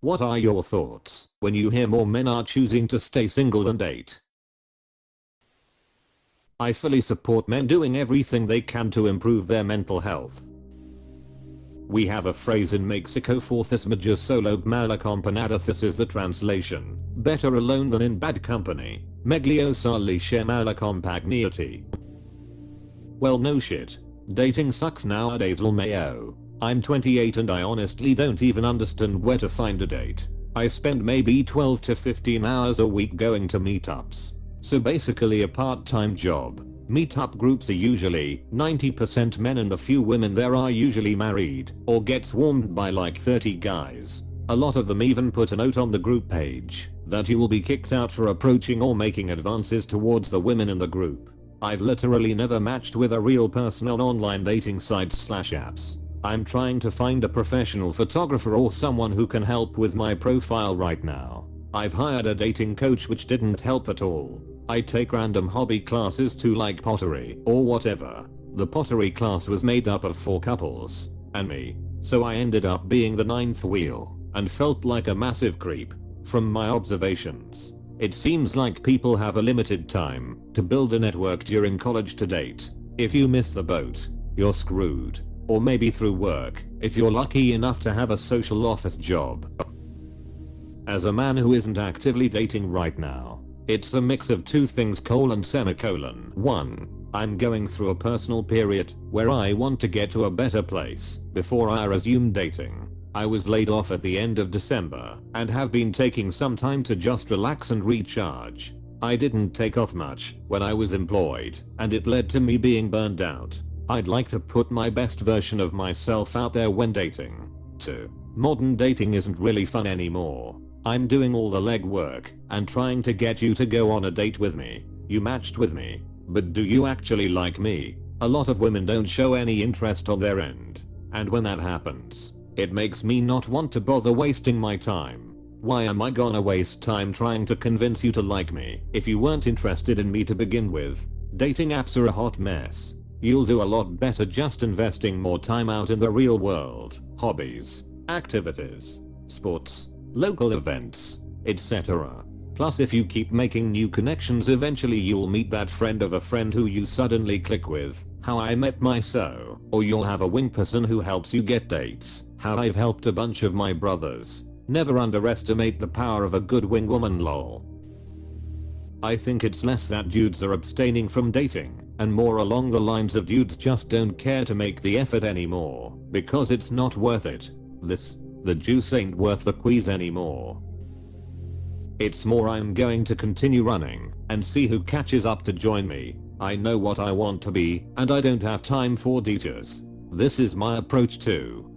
What are your thoughts when you hear more men are choosing to stay single than date? I fully support men doing everything they can to improve their mental health. We have a phrase in Mexico, forthis mejor solo mal acompañado. This is the translation. Better alone than in bad company. Meglio soli mal acompagnati. Well, no shit. Dating sucks nowadays, lmao. I'm 28 and I honestly don't even understand where to find a date. I spend maybe 12 to 15 hours a week going to meetups. So basically a part-time job. Meetup groups are usually 90% men and the few women there are usually married or get swarmed by like 30 guys. A lot of them even put a note on the group page that you will be kicked out for approaching or making advances towards the women in the group. I've literally never matched with a real person on online dating sites/apps. I'm trying to find a professional photographer or someone who can help with my profile right now. I've hired a dating coach which didn't help at all. I take random hobby classes too, like pottery or whatever. The pottery class was made up of 4 couples and me, so I ended up being the 9th wheel and felt like a massive creep. From my observations, it seems like people have a limited time to build a network during college to date. If you miss the boat, you're screwed. Or maybe through work, if you're lucky enough to have a social office job. As a man who isn't actively dating right now, it's a mix of 2 things: : 1. I'm going through a personal period where I want to get to a better place before I resume dating. I was laid off at the end of December and have been taking some time to just relax and recharge. I didn't take off much when I was employed and it led to me being burned out. I'd like to put my best version of myself out there when dating. 2. Modern dating isn't really fun anymore. I'm doing all the legwork and trying to get you to go on a date with me. You matched with me, but do you actually like me? A lot of women don't show any interest on their end. And when that happens, it makes me not want to bother wasting my time. Why am I gonna waste time trying to convince you to like me if you weren't interested in me to begin with? Dating apps are a hot mess. You'll do a lot better just investing more time out in the real world. Hobbies, activities, sports, local events, etc. Plus, if you keep making new connections, eventually you'll meet that friend of a friend who you suddenly click with. How I met my so. Or you'll have a wing person who helps you get dates. How I've helped a bunch of my brothers. Never underestimate the power of a good wing woman, lol. I think it's less that dudes are abstaining from dating and more along the lines of dudes just don't care to make the effort anymore because it's not worth it. The juice ain't worth the squeeze anymore. It's more I'm going to continue running and see who catches up to join me. I know what I want to be and I don't have time for detours. This is my approach too.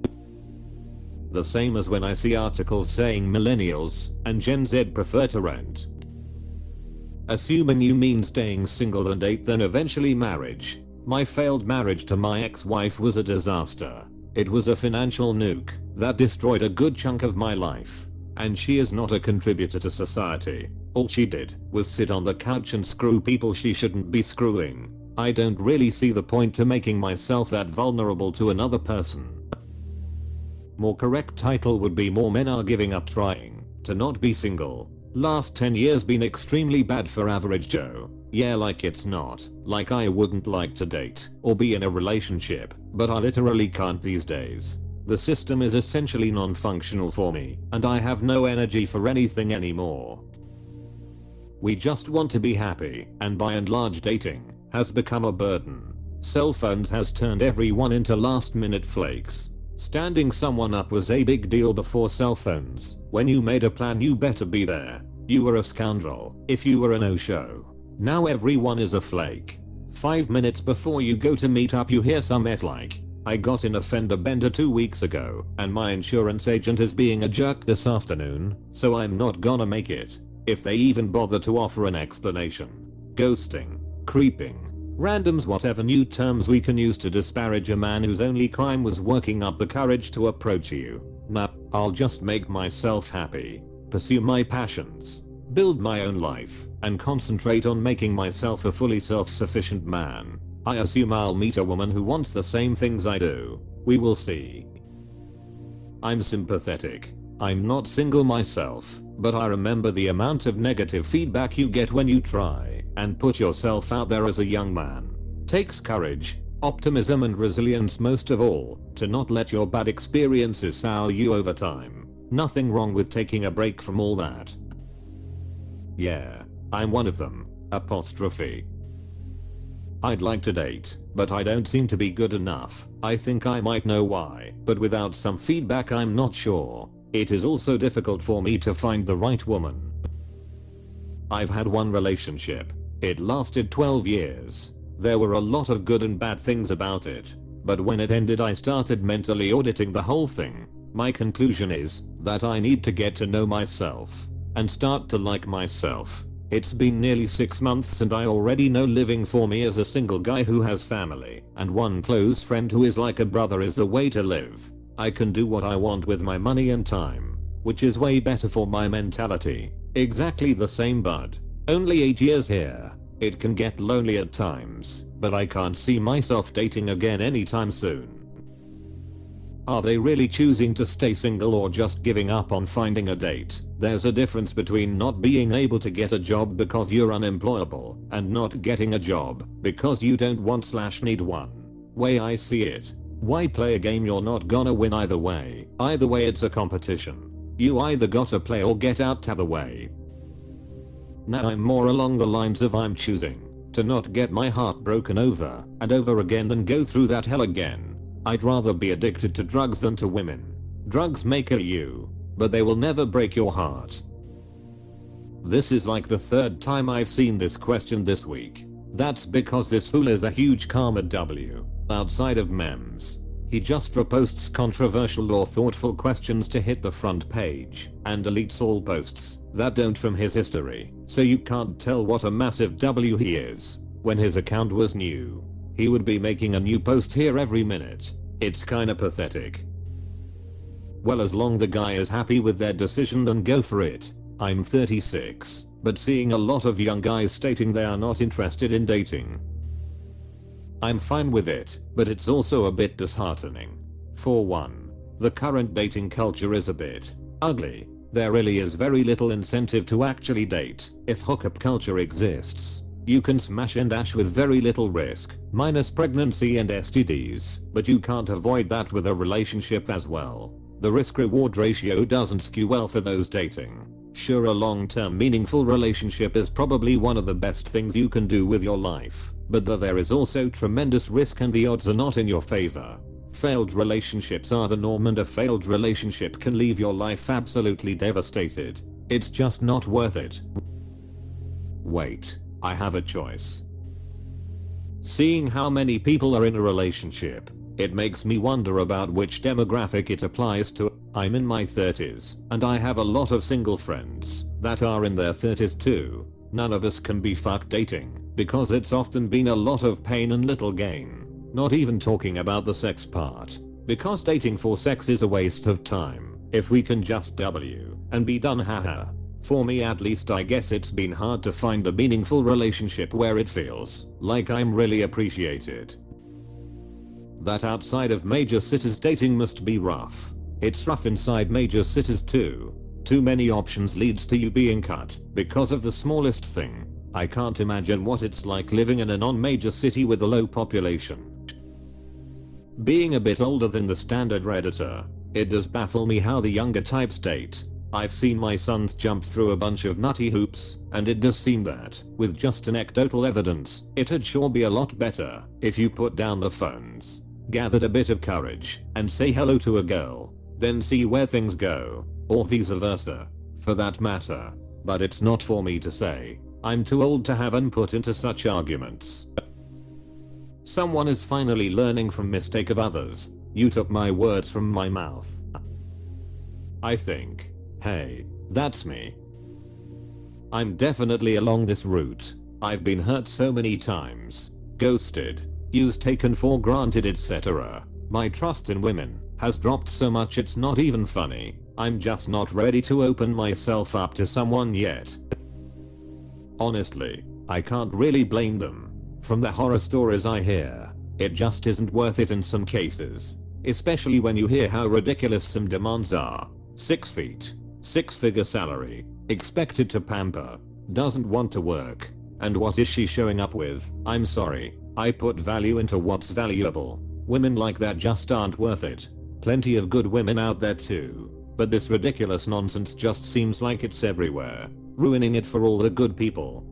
The same as when I see articles saying millennials and Gen Z prefer to rent. Assuming you mean staying single and date then eventually marriage. My failed marriage to my ex-wife was a disaster. It was a financial nuke that destroyed a good chunk of my life. And she is not a contributor to society. All she did was sit on the couch and screw people she shouldn't be screwing. I don't really see the point to making myself that vulnerable to another person. More correct title would be more men are giving up trying to not be single. Last 10 years been extremely bad for average Joe. Yeah, like it's not like I wouldn't like to date or be in a relationship, but I literally can't these days. The system is essentially non-functional for me and I have no energy for anything anymore. We just want to be happy and by and large dating has become a burden. Cell phones has turned everyone into last minute flakes. Standing someone up was a big deal before cell phones. When you made a plan you better be there. You were a scoundrel if you were a no-show. Now everyone is a flake. 5 minutes before you go to meet up you hear some mess like, I got in a fender bender 2 weeks ago and my insurance agent is being a jerk this afternoon, so I'm not gonna make it. If they even bother to offer an explanation. Ghosting, creeping, randoms, whatever new terms we can use to disparage a man whose only crime was working up the courage to approach you. Nah, I'll just make myself happy, pursue my passions, build my own life, and concentrate on making myself a fully self-sufficient man. I assume I'll meet a woman who wants the same things I do. We will see. I'm sympathetic. I'm not single myself, but I remember the amount of negative feedback you get when you try and put yourself out there as a young man. Takes courage, optimism and resilience most of all, to not let your bad experiences sour you over time. Nothing wrong with taking a break from all that. Yeah, I'm one of them. Apostrophe. I'd like to date, but I don't seem to be good enough. I think I might know why, but without some feedback I'm not sure. It is also difficult for me to find the right woman. I've had one relationship. It lasted 12 years. There were a lot of good and bad things about it, but when it ended I started mentally auditing the whole thing. My conclusion is that I need to get to know myself and start to like myself. It's been nearly 6 months and I already know living for me as a single guy who has family and one close friend who is like a brother is the way to live. I can do what I want with my money and time, which is way better for my mentality. Exactly the same bud. Only 8 years here. It can get lonely at times, but I can't see myself dating again anytime soon. Are they really choosing to stay single or just giving up on finding a date? There's a difference between not being able to get a job because you're unemployable and not getting a job because you don't want/need one. Way I see it. Why play a game you're not gonna win either way? Either way it's a competition. You either gotta play or get out of the way. Now I'm more along the lines of I'm choosing to not get my heart broken over and over again than go through that hell again. I'd rather be addicted to drugs than to women. Drugs make you, but they will never break your heart. This is like the 3rd time I've seen this question this week. That's because this fool is a huge karma W. Outside of memes, he just reposts controversial or thoughtful questions to hit the front page and deletes all posts that don't from his history, so you can't tell what a massive W he is. When his account was new, he would be making a new post here every minute. It's kinda pathetic. Well, as long the guy is happy with their decision then go for it. I'm 36, but seeing a lot of young guys stating they are not interested in dating. I'm fine with it, but it's also a bit disheartening. For one, the current dating culture is a bit ugly. There really is very little incentive to actually date. If hookup culture exists, you can smash and dash with very little risk, minus pregnancy and STDs, but you can't avoid that with a relationship as well. The risk-reward ratio doesn't skew well for those dating. Sure, a long-term meaningful relationship is probably one of the best things you can do with your life, but there is also tremendous risk and the odds are not in your favor. Failed relationships are the norm and a failed relationship can leave your life absolutely devastated. It's just not worth it. Wait, I have a choice. Seeing how many people are in a relationship, it makes me wonder about which demographic it applies to. I'm in my 30s, and I have a lot of single friends that are in their 30s too. None of us can be fuck dating, because it's often been a lot of pain and little gain. Not even talking about the sex part, because dating for sex is a waste of time. If we can just W and be done, haha. For me at least, I guess it's been hard to find a meaningful relationship where it feels like I'm really appreciated. That outside of major cities dating must be rough. It's rough inside major cities too. Too many options leads to you being cut because of the smallest thing. I can't imagine what it's like living in a non-major city with a low population. Being a bit older than the standard redditor, it does baffle me how the younger types date. I've seen my sons jump through a bunch of nutty hoops, and it does seem that, with just anecdotal evidence, it'd sure be a lot better if you put down the phones, gathered a bit of courage, and say hello to a girl, then see where things go, or vice versa, for that matter. But it's not for me to say. I'm too old to have input into such arguments. Someone is finally learning from mistake of others. You took my words from my mouth. I think. Hey, that's me. I'm definitely along this route. I've been hurt so many times, ghosted, used, taken for granted, etc. My trust in women has dropped so much it's not even funny. I'm just not ready to open myself up to someone yet. Honestly, I can't really blame them. From the horror stories I hear, it just isn't worth it in some cases. Especially when you hear how ridiculous some demands are. 6 feet. 6-figure salary. Expected to pamper. Doesn't want to work. And what is she showing up with? I'm sorry. I put value into what's valuable. Women like that just aren't worth it. Plenty of good women out there too. But this ridiculous nonsense just seems like it's everywhere. Ruining it for all the good people.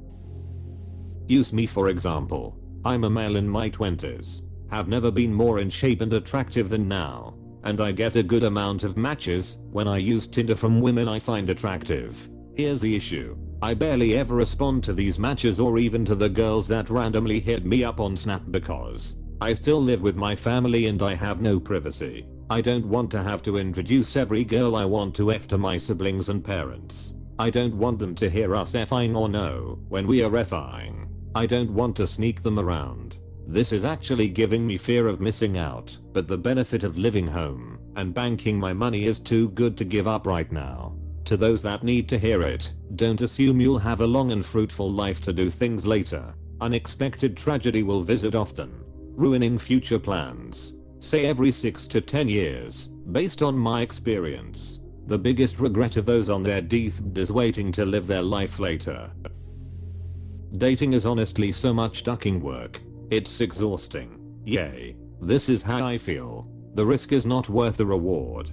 Use me for example. I'm a male in my 20s. Have never been more in shape and attractive than now. And I get a good amount of matches when I use Tinder from women I find attractive. Here's the issue. I barely ever respond to these matches or even to the girls that randomly hit me up on Snap because I still live with my family and I have no privacy. I don't want to have to introduce every girl I want to F to my siblings and parents. I don't want them to hear us F-ing or no when we are F-ing. I don't want to sneak them around. This is actually giving me fear of missing out, but the benefit of living home and banking my money is too good to give up right now. To those that need to hear it, don't assume you'll have a long and fruitful life to do things later. Unexpected tragedy will visit often, ruining future plans. Say every 6 to 10 years, based on my experience. The biggest regret of those on their deathbed is waiting to live their life later. Dating is honestly so much ducking work. It's exhausting. Yay. This is how I feel. The risk is not worth the reward.